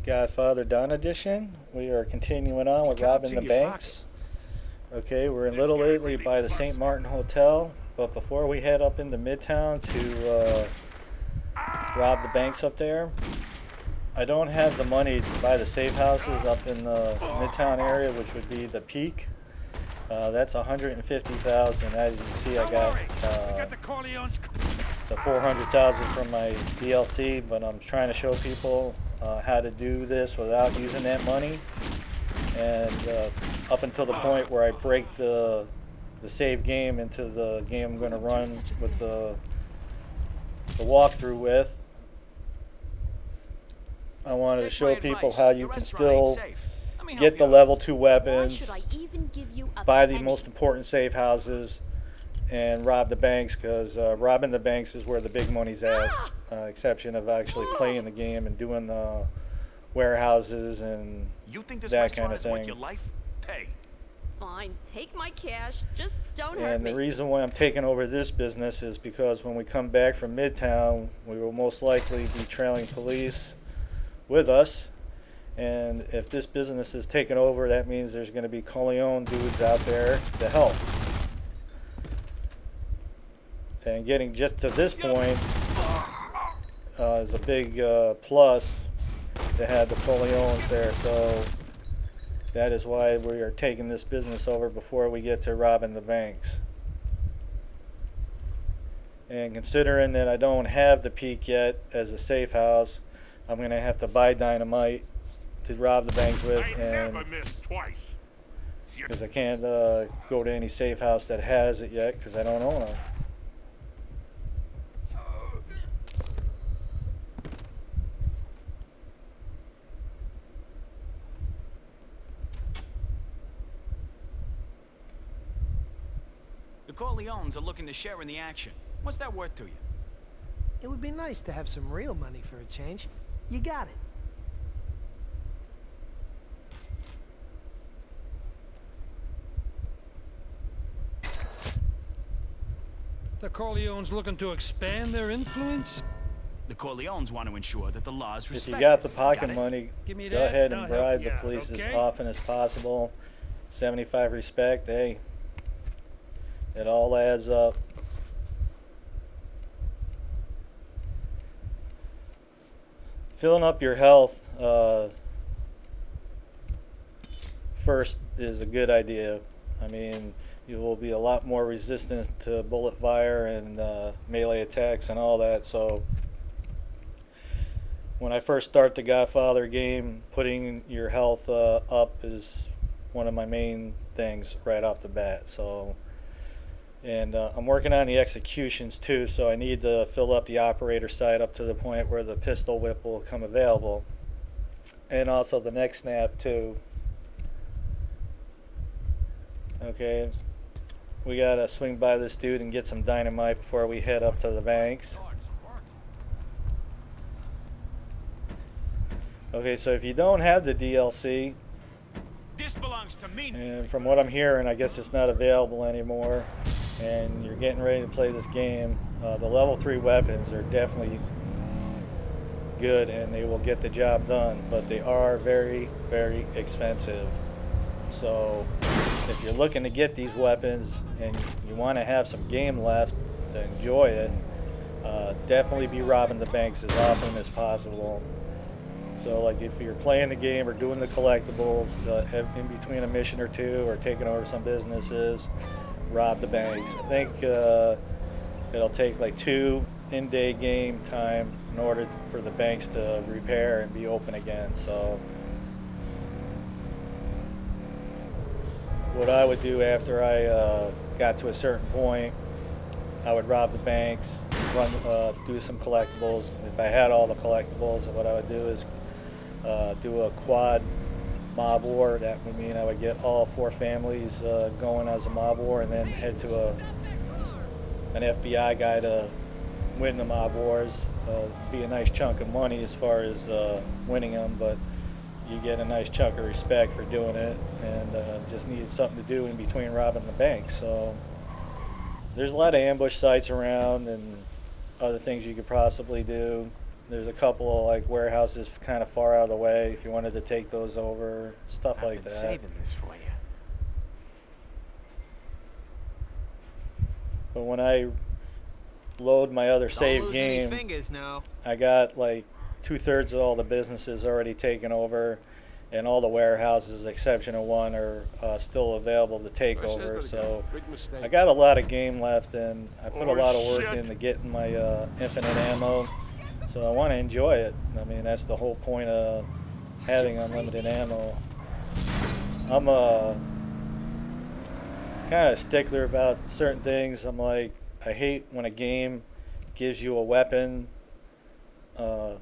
Godfather Dawn edition. We are continuing on with robbing the banks. Okay, we're in Little Italy by the St. Martin Hotel, but before we head up into Midtown to rob the banks up there, I don't have the money to buy the safe houses up in the Midtown area, which would be the Peak. That's $150,000. As you can see, I got the $400,000 from my DLC, but I'm trying to show people how to do this without using that money, and up until the point where I break the save game into the game I'm going to run with the walkthrough with, I wanted to show people how you can still get the level 2 weapons, buy the most important safe houses, and rob the banks, because robbing the banks is where the big money's at. Exception of actually playing the game and doing the warehouses and that kind of thing. Your life? Pay. Fine, take my cash, just don't hurt And me. the reason why I'm taking over this business is because when we come back from Midtown, we will most likely be trailing police with us. And if this business is taken over, that means there's going to be Corleone dudes out there to help. And getting just to this point is a big plus to have the Corleones there. So that is why we are taking this business over before we get to robbing the banks. And considering that I don't have the Peak yet as a safe house, I'm going to have to buy dynamite to rob the banks with, and because I can't go to any safe house that has it yet because I don't own it. The Corleones are looking to share in the action. What's that worth to you? It would be nice to have some real money for a change. You got it. The Corleones looking to expand their influence? The Corleones want to ensure that the law is If respected. you got the pocket money, Give me go that, ahead and and I'll help bribe you the out, police as okay? often as possible. 75 respect, hey, it all adds up. Filling up your health first is a good idea. I mean, you will be a lot more resistant to bullet fire and melee attacks and all that. So when I first start the Godfather game, putting your health up is one of my main things right off the bat. So, and I'm working on the executions too, so I need to fill up the operator side up to the point where the pistol whip will come available, and also the neck snap too. Okay, we gotta swing by this dude and get some dynamite before we head up to the banks. Okay, so if you don't have the DLC, This belongs to me. and from what I'm hearing, I guess it's not available anymore, and you're getting ready to play this game, the level 3 weapons are definitely good and they will get the job done, but they are very, very expensive. So if you're looking to get these weapons and you want to have some game left to enjoy it, definitely be robbing the banks as often as possible. So like if you're playing the game or doing the collectibles in between a mission or two, or taking over some businesses, rob the banks. I think it'll take like 2 in-day game time in order for the banks to repair and be open again. So what I would do after I got to a certain point, I would rob the banks, do some collectibles. If I had all the collectibles, what I would do is do a quad mob war. That would mean I would get all 4 families going as a mob war, and then head to an FBI guy to win the mob wars. Be a nice chunk of money as far as winning them, but you get a nice chunk of respect for doing it, and just needed something to do in between robbing the bank. So there's a lot of ambush sites around and other things you could possibly do. There's a couple of like warehouses kind of far out of the way if you wanted to take those over, stuff I've like been that. saving this for you. But when I load my other save Don't lose any game, fingers now. I got like 2/3 of all the businesses already taken over, and all the warehouses, exception of one, are still available to take over. So I got a lot of game left, and I put a lot of work into getting my infinite ammo. So I want to enjoy it. I mean, that's the whole point of having unlimited ammo. I'm a kind of stickler about certain things. I'm like, I hate when a game gives you a weapon or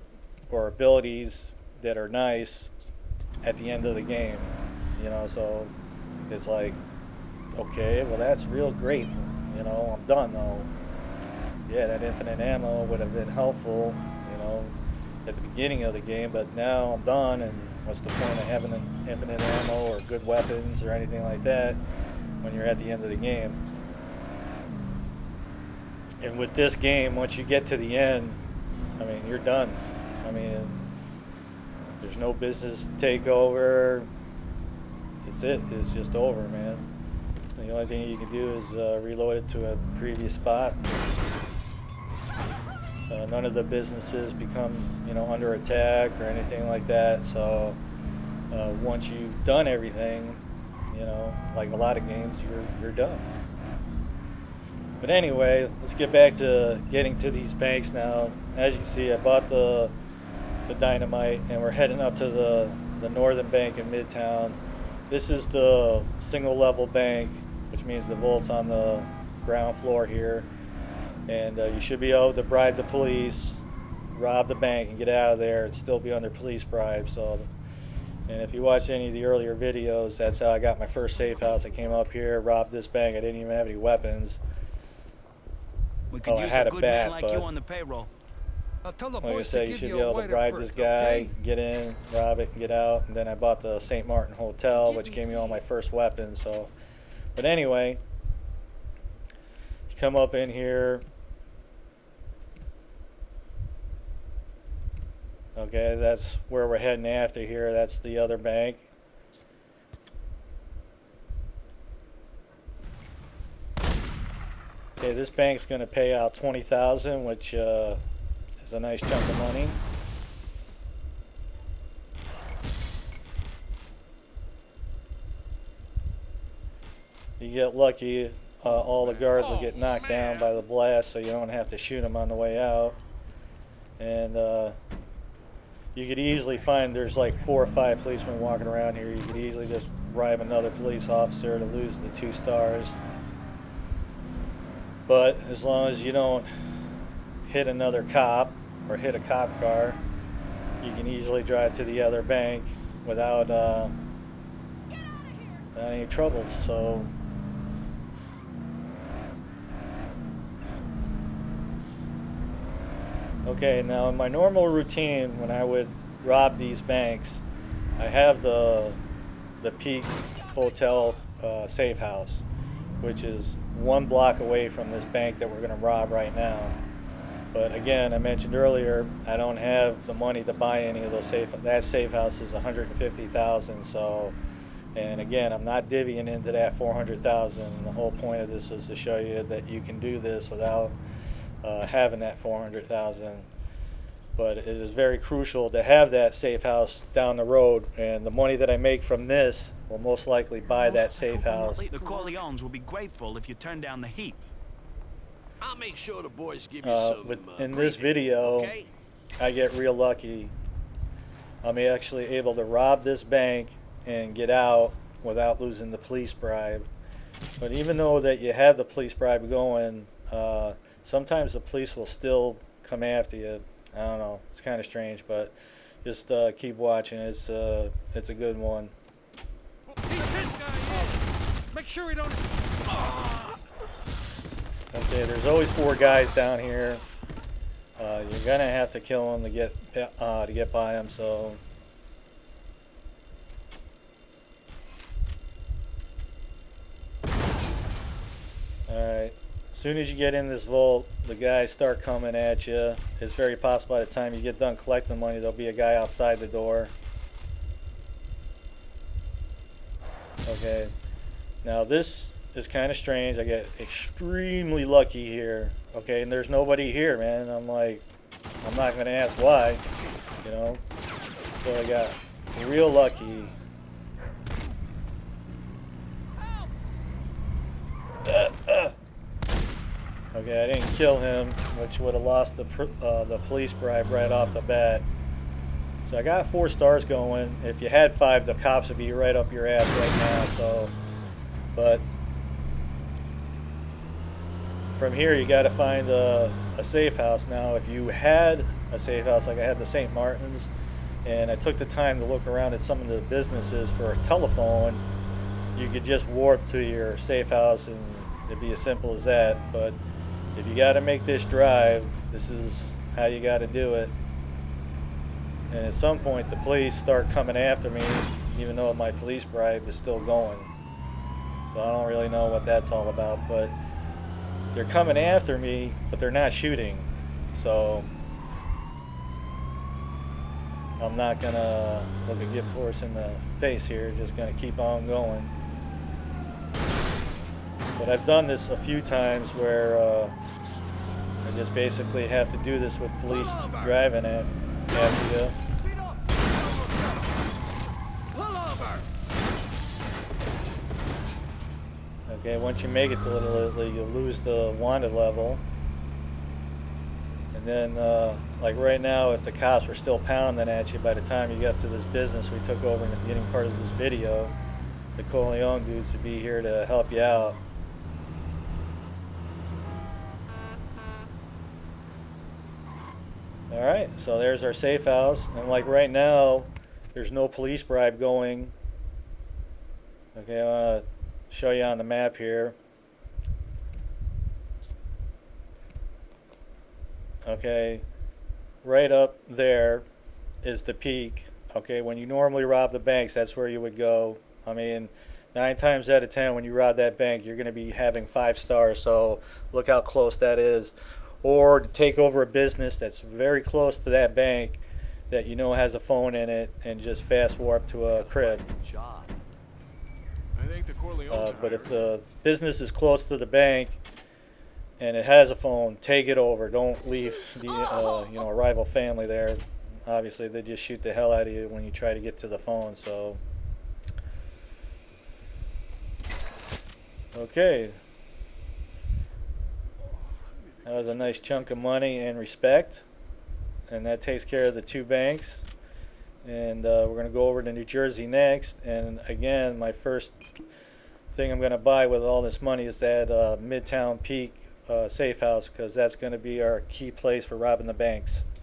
abilities that are nice at the end of the game, you know. So it's like, okay, well, that's real great, you know, I'm done though. Yeah, that infinite ammo would have been helpful, you know, at the beginning of the game, but now I'm done, and what's the point of having an infinite ammo or good weapons or anything like that when you're at the end of the game? And with this game, once you get to the end, I mean, you're done. I mean, there's no business to take over. It's it. It's just over, man. The only thing you can do is reload it to a previous spot. None of the businesses become, you know, under attack or anything like that. So once you've done everything, you know, like a lot of games, you're done. But anyway, let's get back to getting to these banks now. As you can see, I bought the dynamite, and we're heading up to the northern bank in Midtown. This is the single level bank, which means the vault's on the ground floor here. And you should be able to bribe the police, rob the bank, and get out of there and still be under police bribe. So, and if you watch any of the earlier videos, that's how I got my first safe house. I came up here, robbed this bank. I didn't even have any weapons. We could I use had a a good bat, man like but you on the payroll. I'll tell the like I boys to said, you give should you be a able to wider bribe berth, this guy, okay? get in, rob it, and get out. And then I bought the St. Martin Hotel, which gave me all my first weapons. So, but anyway, you come up in here. Okay, that's where we're heading after here. That's the other bank. Okay, this bank's going to pay out $20,000, which is a nice chunk of money. You get lucky, all the guards will get knocked down by the blast, so you don't have to shoot them on the way out. And you could easily find there's like 4 or 5 policemen walking around here. You could easily just bribe another police officer to lose the 2 stars. But as long as you don't hit another cop or hit a cop car, you can easily drive to the other bank without any trouble. So okay, now in my normal routine when I would rob these banks, I have the Peak Hotel safe house, which is 1 block away from this bank that we're going to rob right now. But again, I mentioned earlier, I don't have the money to buy any of those that safe house is $150,000. So, and again, I'm not divvying into that $400,000. The whole point of this was to show you that you can do this without having that $400,000. But it is very crucial to have that safe house down the road, and the money that I make from this will most likely buy that safe house. The Corleones will be grateful if you turn down the heat. I'll make sure the boys give you some. In this video, okay? I get real lucky. I'm actually able to rob this bank and get out without losing the police bribe. But even though that you have the police bribe going, sometimes the police will still come after you. I don't know. It's kind of strange, but just keep watching. It's a good one. Make sure we don't. Okay, there's always 4 guys down here. You're gonna have to kill them to get by them. So. All right. soon as you get in this vault, the guys start coming at you. It's very possible by the time you get done collecting the money, there'll be a guy outside the door. Okay, now this is kind of strange. I get extremely lucky here. Okay, and there's nobody here, man. I'm like, I'm not gonna ask why, you know. So I got real lucky. Okay, I didn't kill him, which would have lost the police bribe right off the bat. So I got 4 stars going. If you had 5, the cops would be right up your ass right now. So, but from here you got to find a safe house. Now, if you had a safe house like I had the St. Martin's, and I took the time to look around at some of the businesses for a telephone, you could just warp to your safe house and it'd be as simple as that. But if you got to make this drive, this is how you got to do it. And at some point the police start coming after me, even though my police bribe is still going. So I don't really know what that's all about, but they're coming after me, but they're not shooting. So I'm not gonna look a gift horse in the face here, just gonna keep on going. But I've done this a few times where I just basically have to do this with police driving after you. Okay, once you make it to Little Italy, you lose the wanted level. And then, like right now, if the cops were still pounding at you by the time you got to this business we took over in the beginning part of this video, the Corleone dudes would be here to help you out. Alright, so there's our safe house. And like right now, there's no police bribe going. Okay, I want to show you on the map here. Okay, right up there is the peak. Okay, when you normally rob the banks, that's where you would go. I mean, 9 times out of 10 when you rob that bank, you're going to be having 5 stars, so look how close that is. Or to take over a business that's very close to that bank that you know has a phone in it and just fast warp to a crib. I think the Corleones But if the business is close to the bank and it has a phone, take it over. Don't leave the rival family there. Obviously, they just shoot the hell out of you when you try to get to the phone. So, okay, that was a nice chunk of money and respect, and that takes care of the 2 banks. And we're going to go over to New Jersey next. And again, my first thing I'm going to buy with all this money is that Midtown Peak safe house, because that's going to be our key place for robbing the banks.